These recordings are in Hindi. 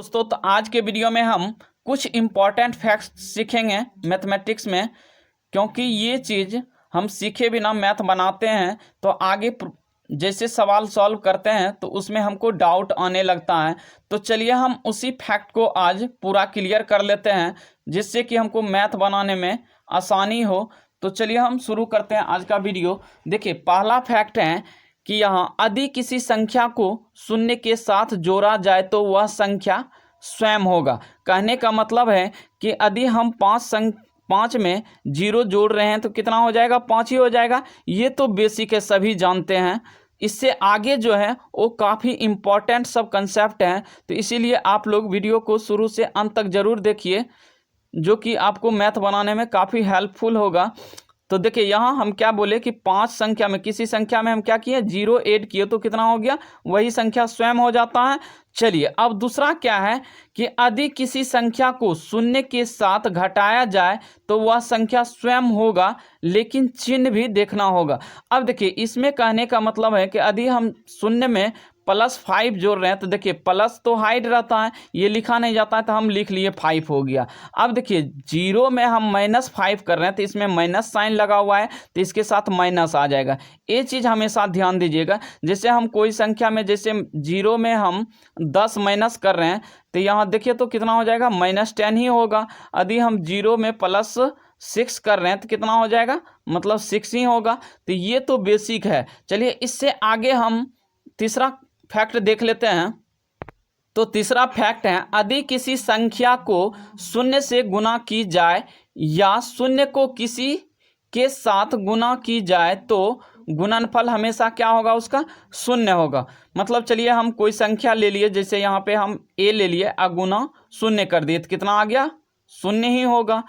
दोस्तों, तो आज के वीडियो में हम कुछ इम्पॉर्टेंट फैक्ट्स सीखेंगे मैथमेटिक्स में, क्योंकि ये चीज़ हम सीखे बिना मैथ बनाते हैं तो आगे जैसे सवाल सॉल्व करते हैं तो उसमें हमको डाउट आने लगता है। तो चलिए हम उसी फैक्ट को आज पूरा क्लियर कर लेते हैं, जिससे कि हमको मैथ बनाने में आसानी हो। तो चलिए हम शुरू करते हैं आज का वीडियो। देखिए, पहला फैक्ट है कि यहाँ यदि किसी संख्या को शून्य के साथ जोड़ा जाए तो वह संख्या स्वयं होगा। कहने का मतलब है कि यदि हम पाँच में जीरो जोड़ रहे हैं तो कितना हो जाएगा? 5 ही हो जाएगा। ये तो बेसिक है, सभी जानते हैं। इससे आगे जो है वो काफ़ी इम्पॉर्टेंट सब कंसेप्ट हैं, तो इसीलिए आप लोग वीडियो को शुरू से अंत तक ज़रूर देखिए, जो कि आपको मैथ बनाने में काफ़ी हेल्पफुल होगा। तो देखिए, यहाँ हम क्या बोले कि 5 संख्या में किसी संख्या में हम क्या किए? 0 ऐड किए तो कितना हो गया? वही संख्या स्वयं हो जाता है। चलिए, अब दूसरा क्या है कि यदि किसी संख्या को शून्य के साथ घटाया जाए तो वह संख्या स्वयं होगा, लेकिन चिन्ह भी देखना होगा। अब देखिए, इसमें कहने का मतलब है कि यदि हम शून्य में +5 जोड़ रहे हैं तो देखिए, प्लस तो हाइड रहता है, ये लिखा नहीं जाता है, तो हम लिख लिए 5 हो गया। अब देखिए, 0 में हम -5 कर रहे हैं तो इसमें माइनस साइन लगा हुआ है, तो इसके साथ माइनस आ जाएगा। ये चीज़ हमेशा ध्यान दीजिएगा। जैसे हम कोई संख्या में, जैसे 0 में हम 10 माइनस कर रहे हैं तो यहाँ देखिए तो कितना हो जाएगा? -10 ही होगा। यदि हम 0 में +6 कर रहे हैं तो कितना हो जाएगा? मतलब 6 ही होगा। तो ये तो बेसिक है। चलिए, इससे आगे हम तीसरा फैक्ट देख लेते हैं। तो तीसरा फैक्ट है, यदि किसी संख्या को शून्य से गुना की जाए या शून्य को किसी के साथ गुना की जाए तो गुणनफल हमेशा क्या होगा? उसका शून्य होगा। मतलब चलिए, हम कोई संख्या ले लिए, जैसे यहाँ पे हम a ले लिए और गुना शून्य कर दिए तो कितना आ गया? शून्य ही होगा।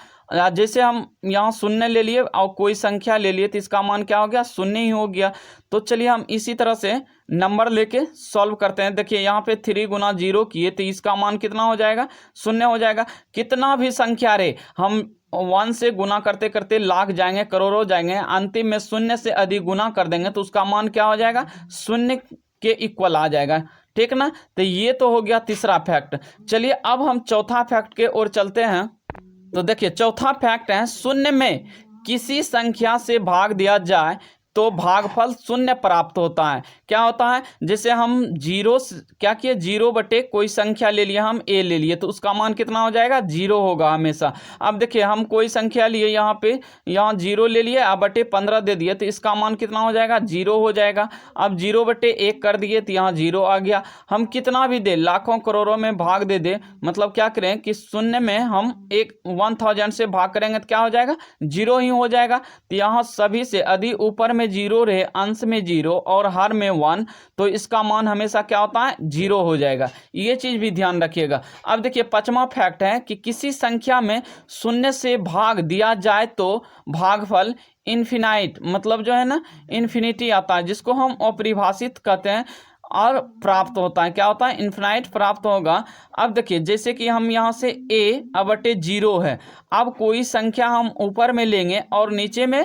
जैसे हम यहाँ शून्य ले लिए और कोई संख्या ले लिए तो इसका मान क्या हो गया? शून्य ही हो गया। तो चलिए हम इसी तरह से नंबर लेके सॉल्व करते हैं। देखिए, यहाँ पे 3 गुना 0 किए तो इसका मान कितना हो जाएगा? शून्य हो जाएगा। कितना भी संख्या रहे, हम 1 से गुना करते करते लाख जाएंगे, करोड़ों जाएंगे, अंतिम में शून्य से अधिक गुना कर देंगे तो उसका मान क्या हो जाएगा? शून्य के इक्वल आ जाएगा। ठीक ना? तो ये तो हो गया तीसरा फैक्ट। चलिए, अब हम चौथा फैक्ट के ओर चलते हैं। तो देखिए, चौथा फैक्ट है, शून्य में किसी संख्या से भाग दिया जाए तो भागफल शून्य प्राप्त होता है। क्या होता है? जैसे हम क्या किए? 0 बटे कोई संख्या ले लिया, हम a ले लिए तो उसका मान कितना हो जाएगा? 0 होगा हमेशा। अब देखिए, हम कोई संख्या लिए, यहाँ 0 ले लिए अब बटे 15 दे दिए तो इसका मान कितना हो जाएगा? 0 हो जाएगा। अब 0 बटे 1 कर दिए तो यहाँ 0 आ गया। हम कितना भी दे, लाखों करोड़ों में भाग दे दे, मतलब क्या करें कि शून्य में हम 1000 से भाग करेंगे तो क्या हो जाएगा? 0 ही हो जाएगा। तो यहाँ सभी से यदि ऊपर में 0 रहे, अंश में 0 और हर में 1, तो इसका मान हमेशा क्या होता है? 0 हो जाएगा। ये चीज भी ध्यान रखिएगा। अब देखिए, पांचवा फैक्ट है कि किसी संख्या में शून्य से भाग दिया जाए तो भागफल इन्फिनाइट, मतलब जो है ना, इन्फिनिटी आता है, जिसको हम अपरिभाषित कहते हैं, और प्राप्त होता है। क्या होता है? इन्फिनाइट प्राप्त होगा। अब देखिए, जैसे कि हम यहाँ से a बटे 0 है, अब कोई संख्या हम ऊपर में लेंगे और नीचे में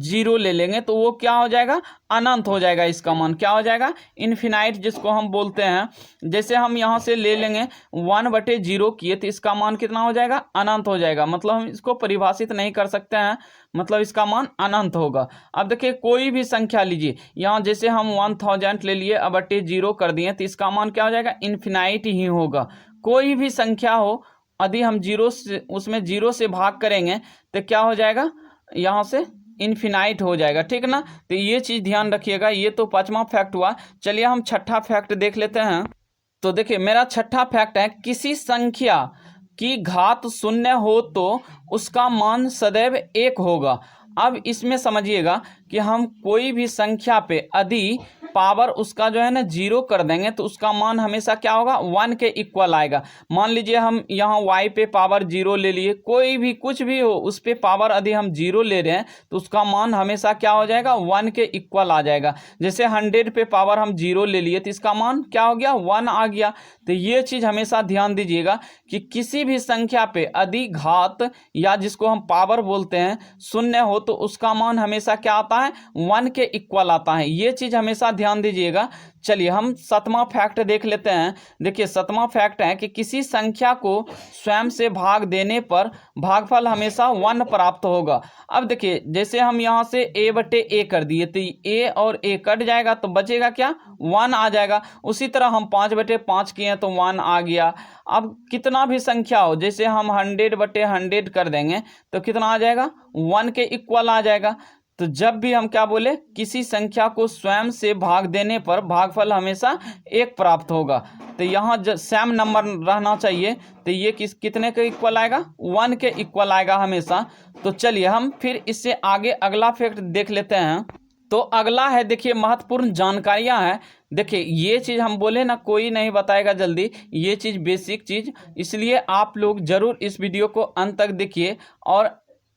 0 ले लेंगे तो वो क्या हो जाएगा? अनंत हो जाएगा। इसका मान क्या हो जाएगा? इन्फिनाइट, जिसको हम बोलते हैं। जैसे हम यहाँ से ले लेंगे 1 बटे 0 किए तो इसका मान कितना हो जाएगा? अनंत हो जाएगा। मतलब हम इसको परिभाषित नहीं कर सकते हैं, मतलब इसका मान अनंत होगा। अब देखिए, कोई भी संख्या लीजिए, यहाँ जैसे हम 1000 ले लिए अब बटे 0 कर दिए तो इसका मान क्या हो जाएगा? इन्फिनाइट ही होगा। कोई भी संख्या हो, यदि हम 0 से, उसमें 0 से भाग करेंगे तो क्या हो जाएगा? यहाँ से इन्फिनाइट हो जाएगा। ठीक ना? तो ये चीज़ ध्यान रखिएगा। ये तो पांचवा फैक्ट हुआ। चलिए हम छठा फैक्ट देख लेते हैं। तो देखिए, मेरा छठा फैक्ट है, किसी संख्या की घात शून्य हो तो उसका मान सदैव 1 होगा। अब इसमें समझिएगा कि हम कोई भी संख्या पे यदि पावर उसका जो है ना 0 कर देंगे तो उसका मान हमेशा क्या होगा? 1 के इक्वल आएगा। मान लीजिए हम यहाँ y पे पावर 0 ले लिए, कोई भी कुछ भी हो उस पे पावर यदि हम 0 ले रहे हैं तो उसका मान हमेशा क्या हो जाएगा? 1 के इक्वल आ जाएगा। जैसे 100 पे पावर हम 0 ले लिए तो इसका मान क्या हो गया? 1 आ गया। तो ये चीज़ हमेशा ध्यान दीजिएगा कि किसी भी संख्या पे यदि घात, या जिसको हम पावर बोलते हैं, शून्य हो तो उसका मान हमेशा क्या आता है? 1 के इक्वल आता है। ये चीज़ हमेशा ध्यान ध्यान दीजिएगा। चलिए हम 7वां फैक्ट देख लेते हैं। देखिए 7वां फैक्ट है कि किसी संख्या को स्वयं से भाग देने पर भागफल हमेशा 1 प्राप्त होगा। अब देखिए जैसे हम यहाँ से a/a कर दिए तो a और a कट जाएगा तो बचेगा क्या, 1 आ जाएगा। उसी तरह हम 5/5 किए हैं तो 1 आ गया। अब कितना भी संख्या हो, जैसे हम 100/100 कर देंगे तो कितना आ जाएगा, 1 के इक्वल आ जाएगा। तो जब भी हम क्या बोले, किसी संख्या को स्वयं से भाग देने पर भागफल हमेशा 1 प्राप्त होगा। तो यहाँ सेम नंबर रहना चाहिए, तो ये कितने के इक्वल आएगा, 1 के इक्वल आएगा हमेशा। तो चलिए हम फिर इससे आगे अगला फैक्ट देख लेते हैं। तो अगला है, देखिए महत्वपूर्ण जानकारियां हैं। देखिए ये चीज़ हम बोले ना, कोई नहीं बताएगा जल्दी, ये चीज़ बेसिक चीज़, इसलिए आप लोग ज़रूर इस वीडियो को अंत तक देखिए। और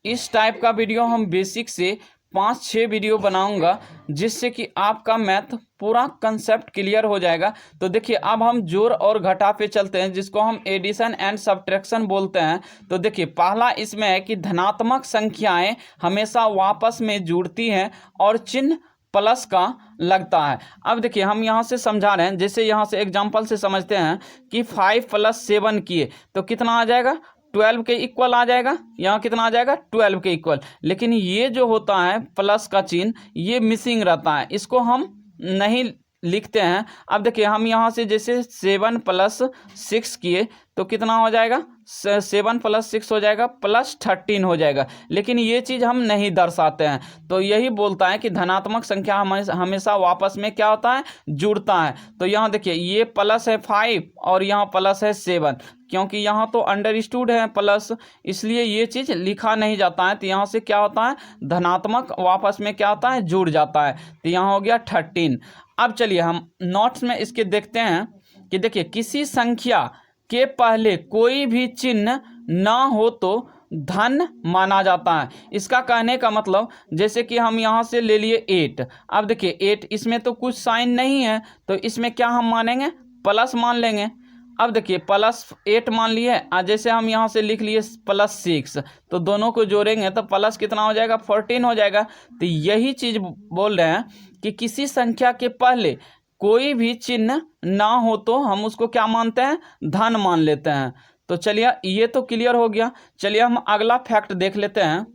इस टाइप का वीडियो हम बेसिक से 5-6 वीडियो बनाऊंगा, जिससे कि आपका मैथ पूरा कंसेप्ट क्लियर हो जाएगा। तो देखिए अब हम जोड़ और घटा पे चलते हैं, जिसको हम एडिशन एंड सब्ट्रैक्शन बोलते हैं। तो देखिए पहला इसमें है कि धनात्मक संख्याएं हमेशा आपस में जुड़ती हैं और चिन्ह प्लस का लगता है। अब देखिए हम यहाँ से समझा रहे हैं, जैसे यहाँ से एग्जाम्पल से समझते हैं कि 5 + 7 किए तो कितना आ जाएगा, 12 के इक्वल आ जाएगा। यहाँ कितना आ जाएगा, 12 के इक्वल। लेकिन ये जो होता है प्लस का चिन्ह, ये मिसिंग रहता है, इसको हम नहीं लिखते हैं। अब देखिए हम यहाँ से जैसे 7 + 6 किए तो कितना हो जाएगा, 7 + 6 हो जाएगा, +13 हो जाएगा। लेकिन ये चीज़ हम नहीं दर्शाते हैं। तो यही बोलता है कि धनात्मक संख्या हमेशा वापस में क्या होता है, जुड़ता है। तो यहाँ देखिए ये प्लस है 5 और यहाँ प्लस है 7, क्योंकि यहाँ तो अंडरस्टूड है प्लस, इसलिए ये चीज़ लिखा नहीं जाता है। तो यहाँ से क्या होता है, धनात्मक वापस में क्या होता है, जुड़ जाता है। तो यहाँ हो गया 13। अब चलिए हम नोट्स में इसके देखते हैं कि देखिए किसी संख्या के पहले कोई भी चिन्ह ना हो तो धन माना जाता है। इसका कहने का मतलब, जैसे कि हम यहाँ से ले लिए 8। अब देखिए 8, इसमें तो कुछ साइन नहीं है, तो इसमें क्या हम मानेंगे, प्लस मान लेंगे। अब देखिए +8 मान लिए, जैसे हम यहाँ से लिख लिए +6, तो दोनों को जोड़ेंगे तो प्लस कितना हो जाएगा, 14 हो जाएगा। तो यही चीज़ बोल रहे हैं कि किसी संख्या के पहले कोई भी चिन्ह ना हो तो हम उसको क्या मानते हैं, धन मान लेते हैं। तो चलिए ये तो क्लियर हो गया। चलिए हम अगला फैक्ट देख लेते हैं।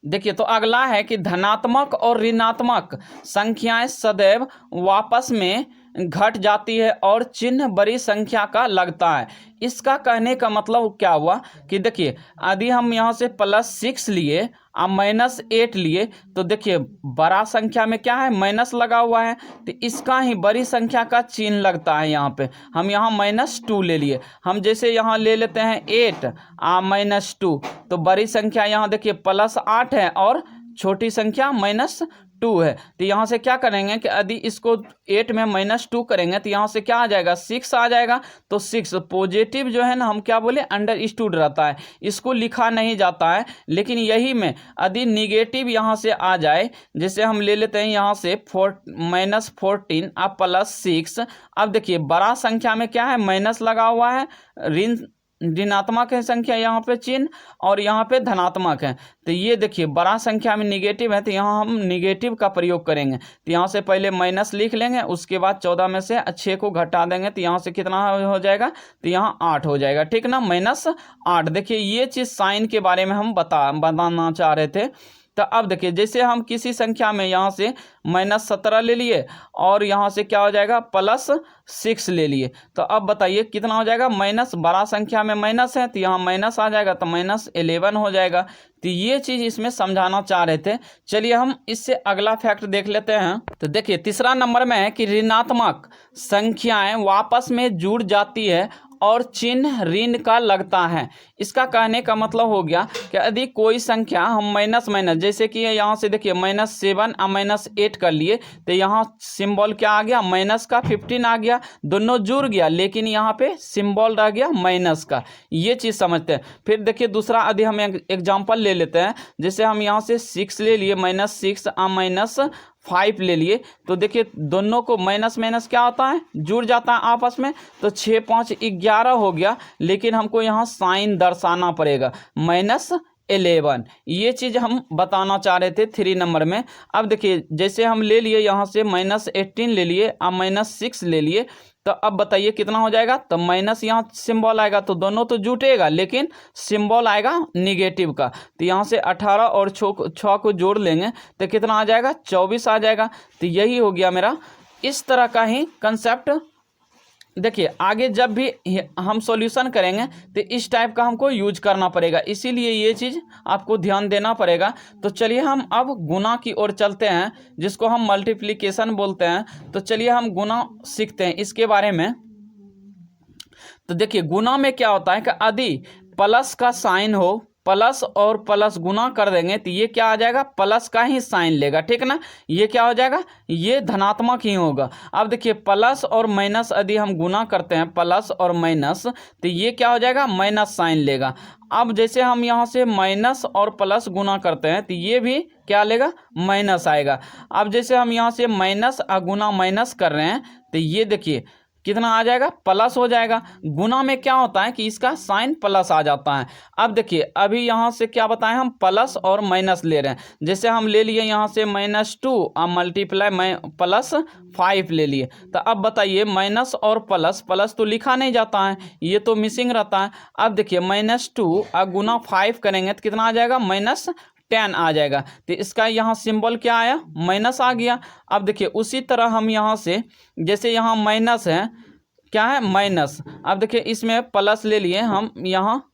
देखिए तो अगला है कि धनात्मक और ऋणात्मक संख्याएं सदैव वापस में घट जाती है और चिन्ह बड़ी संख्या का लगता है। इसका कहने का मतलब क्या हुआ कि देखिए यदि हम यहाँ से +6 लिए और -8 लिए, तो देखिए बड़ा संख्या में क्या है, माइनस लगा हुआ है, तो इसका ही बड़ी संख्या का चिन्ह लगता है। यहाँ पे हम यहाँ -2 ले लिए, हम जैसे यहाँ ले लेते हैं 8 और -2, तो बड़ी संख्या यहाँ देखिए +8 है और छोटी संख्या -2 है। तो यहाँ से क्या करेंगे कि यदि इसको 8 में -2 करेंगे तो यहाँ से क्या आ जाएगा, 6 आ जाएगा। तो 6 पॉजिटिव जो है ना, हम क्या बोले, अंडरस्टूड रहता है, इसको लिखा नहीं जाता है। लेकिन यही में यदि निगेटिव यहाँ से आ जाए, जैसे हम ले लेते हैं यहाँ से -14 अब +6। अब देखिए बड़ा संख्या में क्या है, माइनस लगा हुआ है, ऋणात्मक है संख्या यहाँ पे चिन्ह, और यहाँ पे धनात्मक है। तो ये देखिए बड़ा संख्या में निगेटिव है, तो यहाँ हम निगेटिव का प्रयोग करेंगे। तो यहाँ से पहले माइनस लिख लेंगे, उसके बाद 14 में से 6 को घटा देंगे, तो यहाँ से कितना हो जाएगा, तो यहाँ 8 हो जाएगा, ठीक ना, -8। देखिए ये चीज़ साइन के बारे में हम बताना चाह रहे थे। तो अब देखिए जैसे हम किसी संख्या में यहाँ से -17 ले लिए और यहाँ से क्या हो जाएगा, +6 ले लिए, तो अब बताइए कितना हो जाएगा, माइनस, बड़ा संख्या में माइनस है तो यहाँ माइनस आ जाएगा, तो -11 हो जाएगा। तो ये चीज़ इसमें समझाना चाह रहे थे। चलिए हम इससे अगला फैक्ट देख लेते हैं। तो देखिए तीसरा नंबर में है कि ऋणात्मक संख्याएं वापस में जुड़ जाती है और चिन्ह ऋण का लगता है। इसका कहने का मतलब हो गया कि यदि कोई संख्या हम माइनस जैसे कि यहाँ से देखिए -7 और -8 कर लिए, तो यहाँ सिंबल क्या आ गया, माइनस का, 15 आ गया, दोनों जुड़ गया, लेकिन यहाँ पे सिंबल रह गया माइनस का। ये चीज़ समझते हैं। फिर देखिए दूसरा यदि हम एग्जाम्पल ले लेते हैं, जैसे हम यहाँ से 6 ले लिए, -6 और -5 ले लिए, तो देखिए दोनों को माइनस क्या होता है, जुड़ जाता है आपस में, तो 6 5 11 हो गया। लेकिन हमको यहाँ साइन दर्शाना पड़ेगा, 11। ये चीज़ हम बताना चाह रहे थे 3 नंबर में। अब देखिए जैसे हम ले लिए यहाँ से -18 ले लिए, अब -6 ले लिए, तो अब बताइए कितना हो जाएगा। तो माइनस यहाँ सिंबल आएगा तो दोनों तो जुटेगा, लेकिन सिंबल आएगा निगेटिव का। तो यहाँ से 18 और 6 को जोड़ लेंगे तो कितना आ जाएगा, 24 आ जाएगा। तो यही हो गया मेरा। इस तरह का ही कंसेप्ट देखिए आगे जब भी हम सॉल्यूशन करेंगे तो इस टाइप का हमको यूज करना पड़ेगा, इसीलिए ये चीज़ आपको ध्यान देना पड़ेगा। तो चलिए हम अब गुना की ओर चलते हैं, जिसको हम मल्टीप्लिकेशन बोलते हैं। तो चलिए हम गुना सीखते हैं इसके बारे में। तो देखिए गुना में क्या होता है कि यदि प्लस का साइन हो, प्लस और प्लस गुना कर देंगे तो ये क्या आ जाएगा, प्लस का ही साइन लेगा, ठीक ना। ये क्या हो जाएगा, ये धनात्मक ही होगा। अब देखिए प्लस और माइनस यदि हम गुना करते हैं, प्लस और माइनस, तो ये क्या हो जाएगा, माइनस साइन लेगा। अब जैसे हम यहाँ से माइनस और प्लस गुना करते हैं तो ये भी क्या लेगा, माइनस आएगा। अब जैसे हम यहाँ से माइनस और गुना माइनस कर रहे हैं तो ये देखिए कितना आ जाएगा, प्लस हो जाएगा। गुना में क्या होता है कि इसका साइन प्लस आ जाता है। अब देखिए अभी यहाँ से क्या बताएं, हम प्लस और माइनस ले रहे हैं। जैसे हम ले लिए यहाँ से -2 और मल्टीप्लाई +5 ले लिए। तो अब बताइए माइनस और प्लस, प्लस तो लिखा नहीं जाता है, ये तो मिसिंग रहता है। अब देखिए -2 और गुना 5 करेंगे तो कितना आ जाएगा, -10 आ जाएगा। तो इसका यहाँ सिंबल क्या आया, माइनस आ गया। अब देखिए उसी तरह हम यहाँ से, जैसे यहाँ माइनस है, क्या है, माइनस। अब देखिए इसमें प्लस ले लिए हम, यहाँ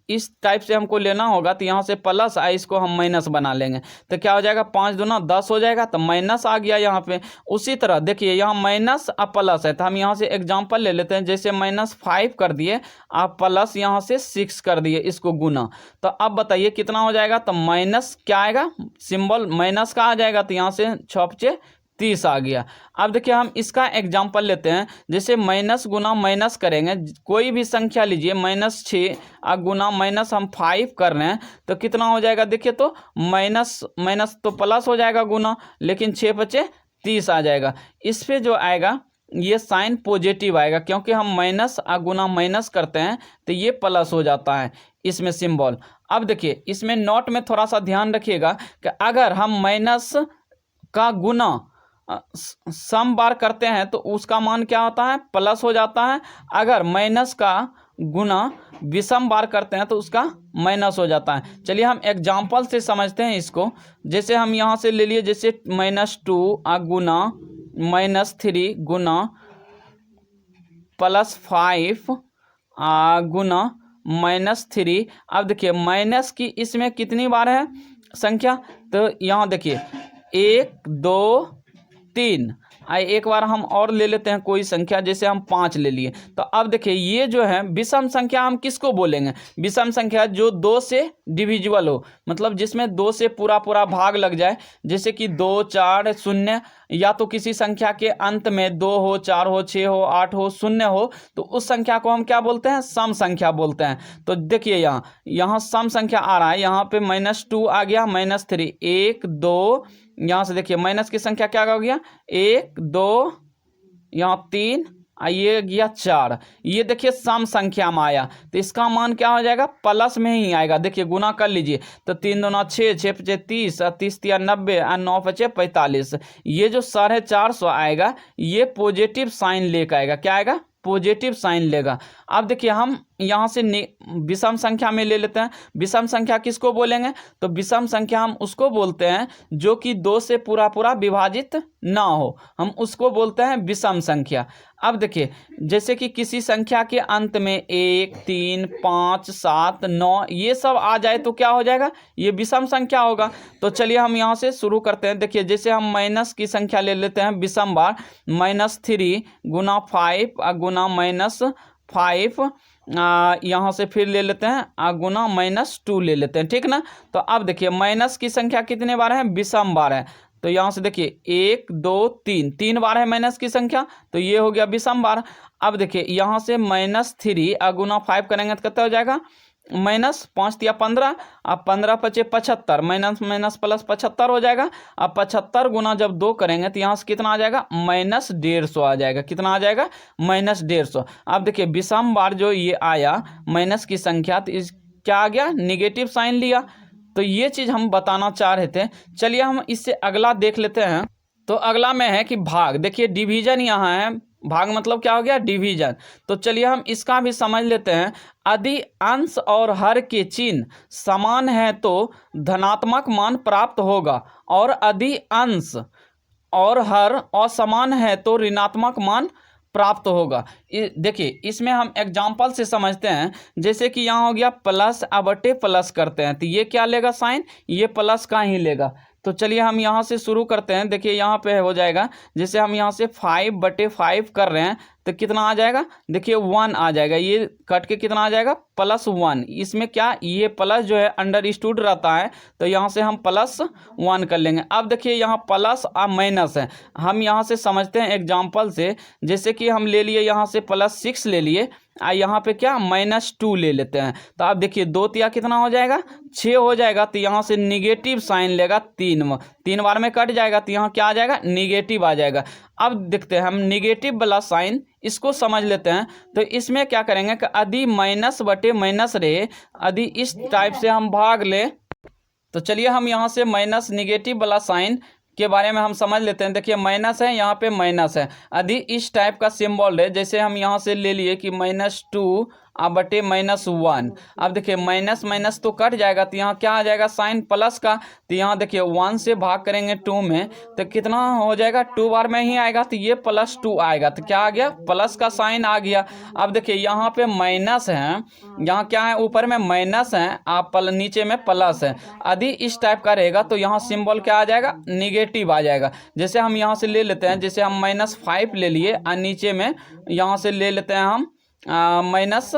इस टाइप से हमको लेना होगा। तो यहाँ से प्लस है, इसको हम माइनस बना लेंगे तो क्या हो जाएगा, 5 दूना 10 हो जाएगा। तो माइनस आ गया यहाँ पे। उसी तरह देखिए यहाँ माइनस और प्लस है, तो हम यहाँ से एग्जांपल ले लेते हैं। जैसे -5 कर दिए, आप प्लस यहाँ से 6 कर दिए, इसको गुना। तो अब बताइए कितना हो जाएगा। तो माइनस क्या आएगा, सिंबल माइनस का आ जाएगा। तो यहाँ से 6 30 आ गया। अब देखिए हम इसका एग्जाम्पल लेते हैं। जैसे माइनस गुना माइनस करेंगे, कोई भी संख्या लीजिए, -6 और गुना माइनस हम 5 कर रहे हैं तो कितना हो जाएगा। देखिए तो माइनस माइनस तो प्लस हो जाएगा गुना, लेकिन 6 × 30 आ जाएगा। इस पे जो आएगा ये साइन पॉजिटिव आएगा, क्योंकि हम माइनस और गुना माइनस करते हैं तो ये प्लस हो जाता है इसमें सिंबल। अब देखिए इसमें नोट में थोड़ा सा ध्यान रखिएगा कि अगर हम माइनस का गुना सम बार करते हैं तो उसका मान क्या होता है, प्लस हो जाता है। अगर माइनस का गुना विषम बार करते हैं तो उसका माइनस हो जाता है। चलिए हम एग्जाम्पल से समझते हैं इसको। जैसे हम यहाँ से ले लिए, जैसे -2 और गुना -3 गुना +5 गुना -3। अब देखिए माइनस की इसमें कितनी बार है संख्या, तो यहाँ देखिए 1 2 3। एक बार हम और ले लेते हैं कोई संख्या, जैसे हम 5 ले लिए। तो अब देखिए ये जो है विषम संख्या हम किसको बोलेंगे, विषम संख्या जो 2 से डिविजिबल हो, मतलब जिसमें 2 से पूरा पूरा भाग लग जाए। जैसे कि 2 4 0, या तो किसी संख्या के अंत में 2 हो, 4 हो, 6 हो, 8 हो, 0 हो, तो उस संख्या को हम क्या बोलते हैं, सम संख्या बोलते हैं। तो देखिए यहाँ सम संख्या आ रहा है, यहाँ पे -2 आ गया, -3 1 2, यहाँ से देखिए माइनस की संख्या क्या हो गया, 1 2, यहाँ 3, ये गया 4। ये देखिए सम संख्या में आया, तो इसका मान क्या हो जाएगा, प्लस में ही आएगा। देखिए गुना कर लीजिए, तो 3 दूना 6, 6 × 30, 30 × 90 और 9 × 45। ये जो 450 आएगा ये पॉजिटिव साइन लेकर आएगा, क्या आएगा, पॉजिटिव साइन लेगा। अब देखिए हम यहाँ से विषम संख्या में ले लेते हैं। विषम संख्या किसको बोलेंगे, तो विषम संख्या हम उसको बोलते हैं जो कि 2 से पूरा पूरा विभाजित ना हो, हम उसको बोलते हैं विषम संख्या। अब देखिए जैसे कि किसी संख्या के अंत में 1 3 5 7 9 ये सब आ जाए तो क्या हो जाएगा, ये विषम संख्या होगा। तो चलिए हम यहाँ से शुरू करते हैं। देखिए जैसे हम माइनस की संख्या ले लेते हैं विषम बार, -3 गुना 5 गुना -5, यहाँ से फिर ले लेते हैं गुना -2 ले लेते हैं, ठीक ना। तो अब देखिए माइनस की संख्या कितने बार है, विषम बार है। तो यहाँ से देखिए 1 2 3, 3 बार है माइनस की संख्या, तो ये हो गया विषम बार। अब देखिए यहाँ से -3 गुना 5 करेंगे तो कितना हो जाएगा, -5 या 15, अब 15 × 5 75, माइनस प्लस 75 हो जाएगा। अब 75 गुना जब 2 करेंगे तो यहाँ से कितना आ जाएगा, -150 आ जाएगा। कितना आ जाएगा, -150। अब देखिए विषम बार जो ये आया माइनस की संख्या, तो क्या आ गया, निगेटिव साइन लिया। तो ये चीज़ हम बताना चाह रहे थे। चलिए हम इससे अगला देख लेते हैं। तो अगला में है कि भाग। देखिए डिवीजन यहाँ है, भाग मतलब क्या हो गया, डिवीजन। तो चलिए हम इसका भी समझ लेते हैं। यदि अंश और हर के चिन्ह समान है तो धनात्मक मान प्राप्त होगा, और यदि अंश और हर असमान है तो ऋणात्मक मान प्राप्त होगा। देखिए इसमें हम एग्जाम्पल से समझते हैं। जैसे कि यहाँ हो गया प्लस बटे प्लस करते हैं, तो ये क्या लेगा साइन, ये प्लस का ही लेगा। तो चलिए हम यहाँ से शुरू करते हैं। देखिए यहाँ पे हो जाएगा, जैसे हम यहाँ से 5/5 कर रहे हैं तो कितना आ जाएगा, देखिए 1 आ जाएगा। ये कट के कितना आ जाएगा, +1। इसमें क्या, ये प्लस जो है अंडरस्टूड रहता है, तो यहाँ से हम +1 कर लेंगे। अब देखिए यहाँ प्लस और माइनस है, हम यहाँ से समझते हैं एग्जाम्पल से। जैसे कि हम ले लिए यहाँ से +6 ले लिए, यहाँ पे क्या -2 ले लेते हैं। तो आप देखिए 2 तिया कितना हो जाएगा, 6 हो जाएगा। तो यहाँ से निगेटिव साइन लेगा, 3 बार में कट जाएगा, तो यहाँ क्या आ जाएगा, निगेटिव आ जाएगा। अब देखते हैं हम निगेटिव वाला साइन, इसको समझ लेते हैं। तो इसमें क्या करेंगे कि यदि माइनस बटे माइनस रहे, यदि इस टाइप से हम भाग ले, तो चलिए हम यहाँ से माइनस निगेटिव वाला साइन के बारे में हम समझ लेते हैं। देखिए माइनस है, यहाँ पे माइनस है। यदि इस टाइप का सिंबल है, जैसे हम यहाँ से ले लिए कि -2 बटे -1। अब देखिए माइनस माइनस तो कट जाएगा, तो यहाँ क्या आ जाएगा, साइन प्लस का। तो यहाँ देखिए 1 से भाग करेंगे 2 में, तो कितना हो जाएगा, 2 बार में ही आएगा, तो ये +2 आएगा। तो क्या आ गया, प्लस का साइन आ गया। अब देखिए यहाँ पे माइनस है, यहाँ क्या है, ऊपर में माइनस है, आप नीचे में प्लस है। यदि इस टाइप का रहेगा तो यहाँ सिंबल क्या आ जाएगा, निगेटिव आ जाएगा। जैसे हम यहाँ से ले लेते हैं, जैसे हम -5 ले लिए और नीचे में यहाँ से ले लेते हैं हम माइनस,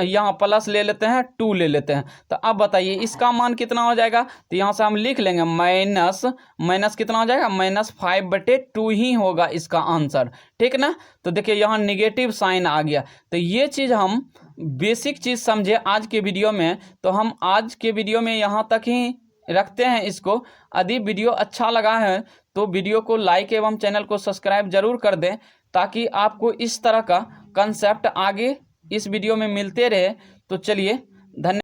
यहाँ प्लस ले लेते हैं, 2 ले लेते हैं। तो अब बताइए इसका मान कितना हो जाएगा। तो यहाँ से हम लिख लेंगे माइनस कितना हो जाएगा, -5/2 ही होगा इसका आंसर, ठीक ना। तो देखिए यहाँ निगेटिव साइन आ गया। तो ये चीज़ हम बेसिक चीज़ समझे आज के वीडियो में। तो हम आज के वीडियो में यहाँ तक ही रखते हैं इसको। यदि वीडियो अच्छा लगा है तो वीडियो को लाइक एवं चैनल को सब्सक्राइब जरूर कर दें, ताकि आपको इस तरह का कंसेप्ट आगे इस वीडियो में मिलते रहे। तो चलिए धन्यवाद।